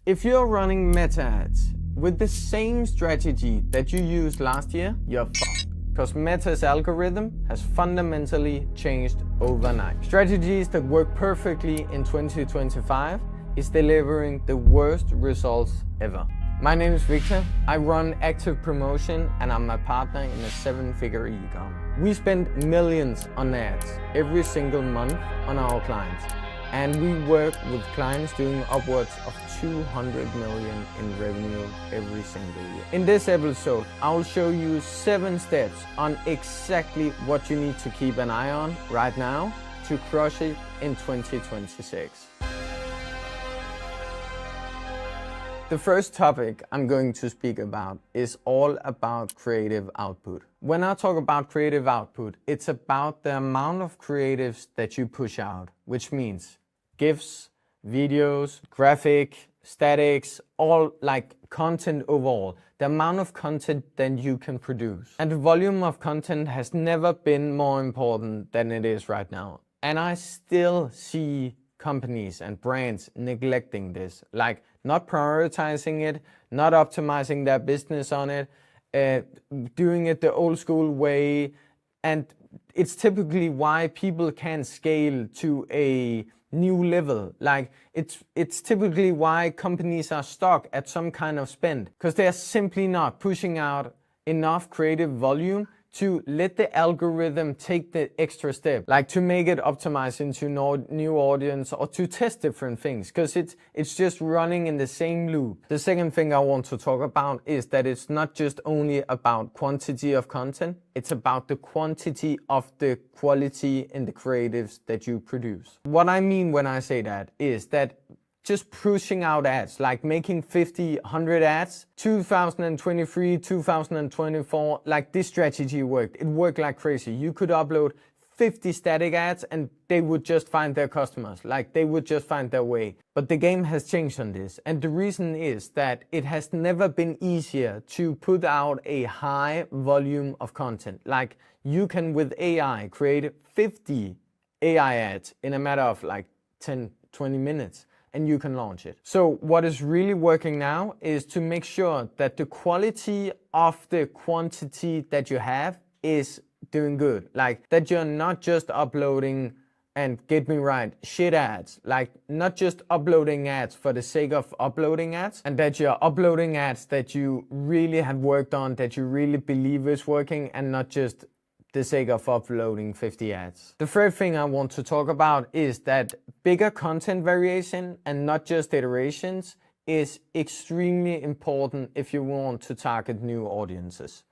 If you're running Meta ads with the same strategy that you used last year, you're fucked. Because Meta's algorithm has fundamentally changed overnight. Strategies that work perfectly in 2025 is delivering the worst results ever. My name is Victor. I run Active Promotion and I'm a partner in a 7-figure e-com. We spend millions on ads every single month on our clients. And we work with clients doing upwards of 200 million in revenue every single year. In this episode, I'll show you 7 steps on exactly what you need to keep an eye on right now to crush it in 2026. The first topic I'm going to speak about is all about creative output. When I talk about creative output, it's about the amount of creatives that you push out, which means GIFs, videos, graphic, statics, all like content overall. The amount of content that you can produce. And the volume of content has never been more important than it is right now. And I still see companies and brands neglecting this, like not prioritizing it, not optimizing their business on it, doing it the old school way. And it's typically why people can't scale to a new level. Like it's typically why companies are stuck at some kind of spend, because they're simply not pushing out enough creative volume to let the algorithm take the extra step, like to make it optimize into new audience or to test different things, because it's just running in the same loop. The second thing I want to talk about is that it's not just only about quantity of content, it's about the quantity of the quality in the creatives that you produce. What I mean when I say that is that just pushing out ads, like making 50, 100 ads, 2023, 2024, like this strategy worked. It worked like crazy. You could upload 50 static ads and they would just find their customers, like they would just find their way. But the game has changed on this. And the reason is that it has never been easier to put out a high volume of content. Like you can with AI create 50 AI ads in a matter of like 10, 20 minutes. And you can launch it. So what is really working now is to make sure that the quality of the quantity that you have is doing good. Like that you're not just uploading, and get me right, shit ads. Like not just uploading ads for the sake of uploading ads, and that you're uploading ads that you really have worked on, that you really believe is working, and not just the sake of uploading 50 ads. The third thing I want to talk about is that bigger content variation and not just iterations is extremely important if you want to target new audiences.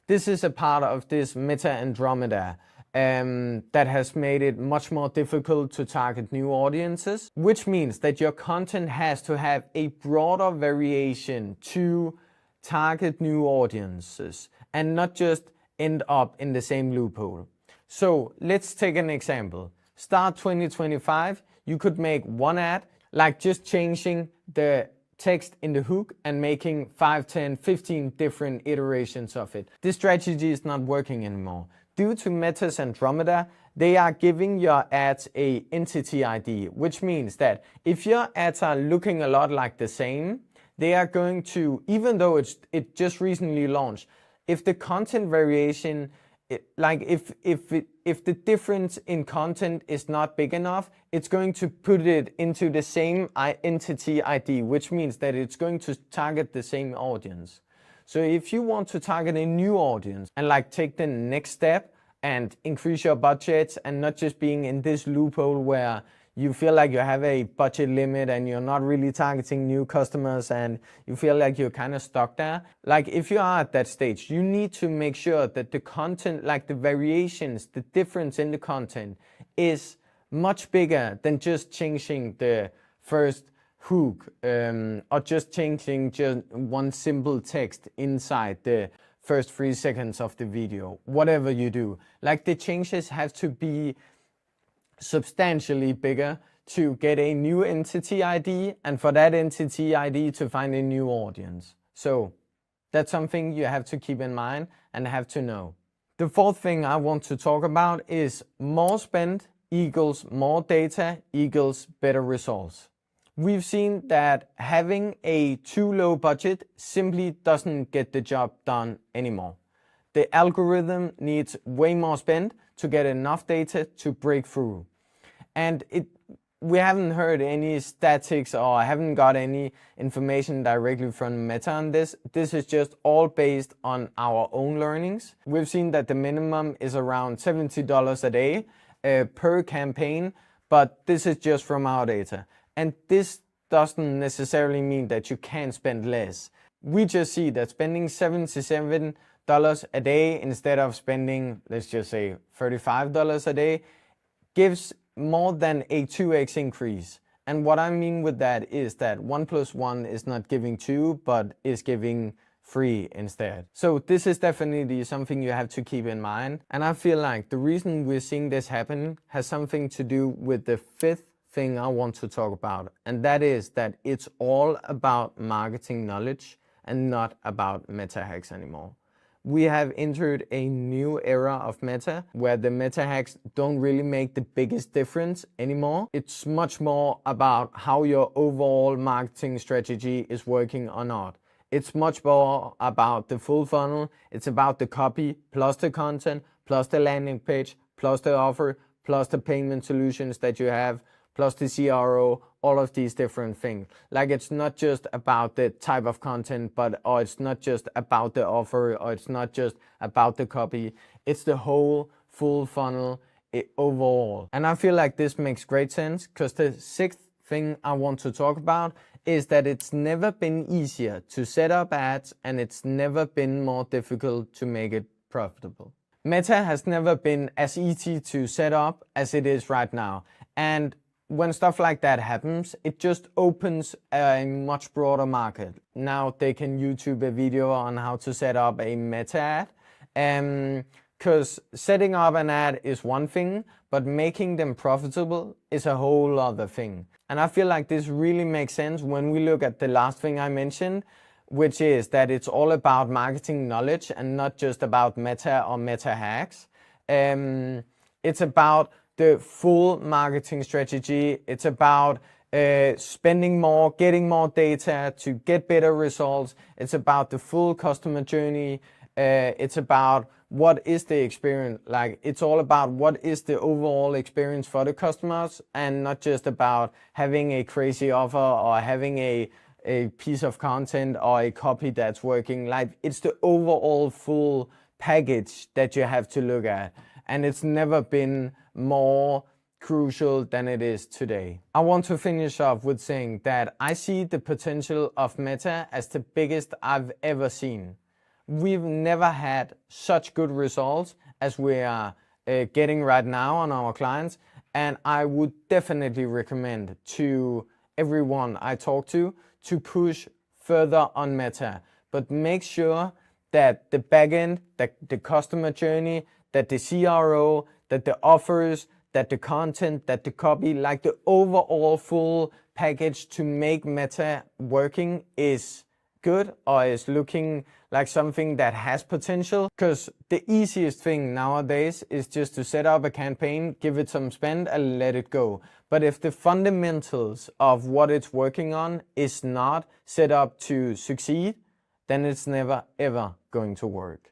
This is a part of this Meta Andromeda that has made it much more difficult to target new audiences, which means that your content has to have a broader variation to target new audiences and not just end up in the same loophole. So let's take an example. Start 2025, you could make one ad, like just changing the text in the hook and making 5, 10, 15 different iterations of it. This strategy is not working anymore. Due to Meta's Andromeda, they are giving your ads a entity ID, which means that if your ads are looking a lot like the same, they are going to, even though it just recently launched, if the content variation, if the difference in content is not big enough, it's going to put it into the same entity ID, which means that it's going to target the same audience. So if you want to target a new audience and like take the next step and increase your budgets and not just being in this loophole where you feel like you have a budget limit and you're not really targeting new customers and you feel like you're kind of stuck there. Like if you are at that stage, you need to make sure that the content, like the variations, the difference in the content is much bigger than just changing the first hook or just changing just one simple text inside the first 3 seconds of the video. Whatever you do, like the changes have to be substantially bigger to get a new entity ID and for that entity ID to find a new audience. So that's something you have to keep in mind and have to know. The fourth thing I want to talk about is more spend equals more data equals better results. We've seen that having a too low budget simply doesn't get the job done anymore. The algorithm needs way more spend to get enough data to break through. And we haven't heard any statistics or haven't got any information directly from Meta on this. This is just all based on our own learnings. We've seen that the minimum is around $70 a day per campaign, but this is just from our data. And this doesn't necessarily mean that you can spend less. We just see that spending $77 a day instead of spending, let's just say, $35 a day gives more than a 2x increase. And what I mean with that is that 1 + 1 is not giving 2, but is giving 3 instead. So this is definitely something you have to keep in mind. And I feel like the reason we're seeing this happen has something to do with the fifth thing I want to talk about. And that is that it's all about marketing knowledge and not about meta hacks anymore. We have entered a new era of meta where the meta hacks don't really make the biggest difference anymore. It's much more about how your overall marketing strategy is working or not. It's much more about the full funnel. It's about the copy plus the content plus the landing page plus the offer plus the payment solutions that you have plus the CRO, all of these different things. Like, it's not just about the type of content, or it's not just about the offer, or it's not just about the copy. It's the whole full funnel overall. And I feel like this makes great sense because the sixth thing I want to talk about is that it's never been easier to set up ads and it's never been more difficult to make it profitable. Meta has never been as easy to set up as it is right now. And when stuff like that happens, it just opens a much broader market. Now they can YouTube a video on how to set up a meta ad. Because setting up an ad is one thing, but making them profitable is a whole other thing. And I feel like this really makes sense when we look at the last thing I mentioned, which is that it's all about marketing knowledge and not just about meta or meta hacks. It's about the full marketing strategy. It's about spending more, getting more data to get better results. It's about the full customer journey. It's about what is the experience. Like, it's all about what is the overall experience for the customers and not just about having a crazy offer or having a piece of content or a copy that's working. Like, it's the overall full package that you have to look at. And it's never been more crucial than it is today. I want to finish off with saying that I see the potential of Meta as the biggest I've ever seen. We've never had such good results as we are getting right now on our clients, and I would definitely recommend to everyone I talk to push further on Meta, but make sure that the backend, that the customer journey, that the CRO, that the offers, that the content, that the copy, like the overall full package to make Meta working is good or is looking like something that has potential. Because the easiest thing nowadays is just to set up a campaign, give it some spend and let it go. But if the fundamentals of what it's working on is not set up to succeed, then it's never ever going to work.